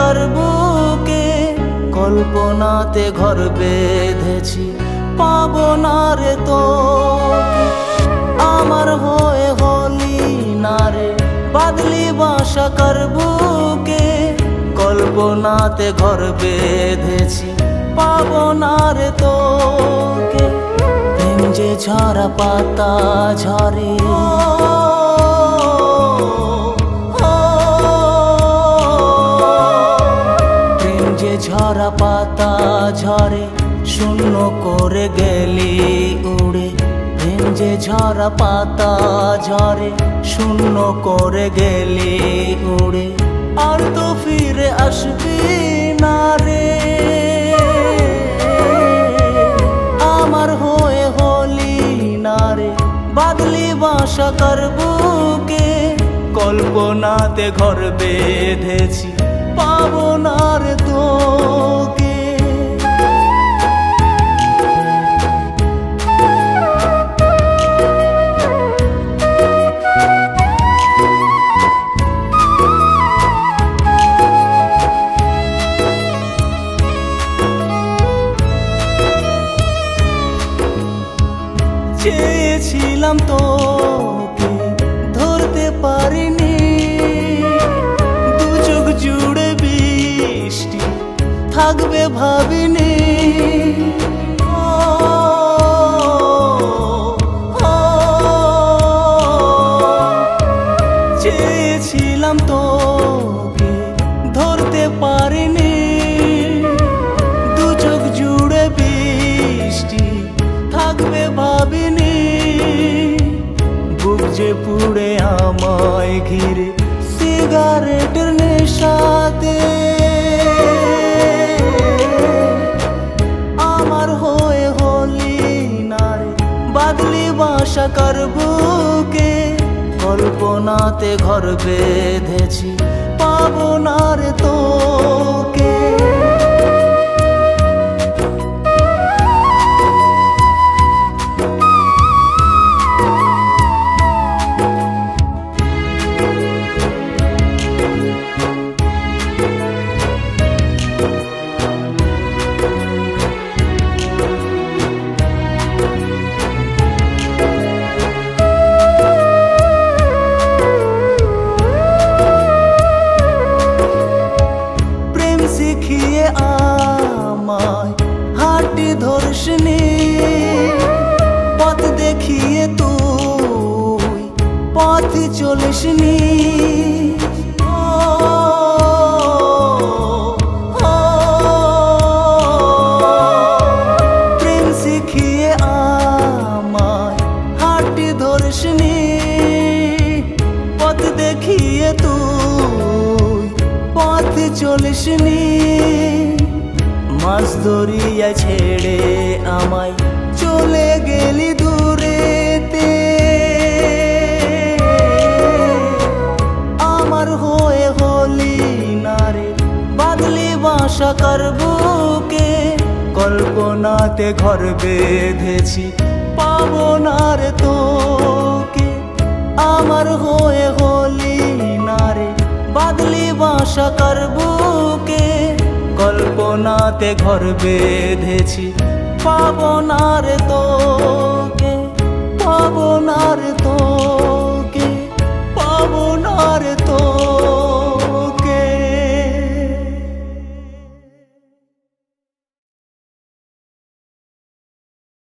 সাকার বুকে কল্পনাতে ঘর বেঁধেছি, পাবো না রে তোকে। আমার হয়ে হলি না রে বাদলি বাসা কার বুকে কল্পনাতে ঘর বেঁধেছি, পাবো না রে তোকে। প্রেম যে ঝরা পাতা ঝরে, প্রেম যে ঝরা পাতা ঝরে শূন্য করে গেলি উড়ে। প্রেম যে ঝরা পাতা ঝরে শূন্য করে গেলি উড়ে, আর তো ফিরে আসবি না রে। আমার হয়ে হলি না রে বাদলি বাসা কার বুকে কল্পনাতে ঘর বেঁধেছি, পাবো না রে তোকে। চেয়েছিলাম তোকে ধরতে পারিনি, দু চোখ জুড়ে বৃষ্টি থাকবে ভাবিনি। চেয়েছিলাম তোকে ধরতে পারিনি, দু চোখ জুড়ে বৃষ্টি থাকবে ভাবিনি। বুক যে পুড়ে আমায় ঘিরে সিগারেটের নেশাতে, আমার হয়ে হলি না রে বাদলি বাসা কার বুকে কল্পনাতে ঘর বেঁধেছি, পাবো না রে তোকে। শিখিয়ে আমায় হাঁটি ধর্ষিনী, পথ দেখিয়ে তুই পথ চলিসনি। প্রেম শিখিয়ে আমায় হাঁটি ধর্ষিনী, পথ দেখিয়ে তুই পথ চলিসনি। মাছ দরিয়া ছেড়ে আমায় চলে গেলি দূরেতে, আমার হয়ে হলি না রে বাদলি বাসা কার বুকে কল্পনাতে ঘর বেঁধেছি, পাবো না রে তোকে। আমার হয়ে হলি না রে বাদলি বাসা কার বুকে কল্পনাতে ঘর বেঁধেছি, পাবো না রে তোকে।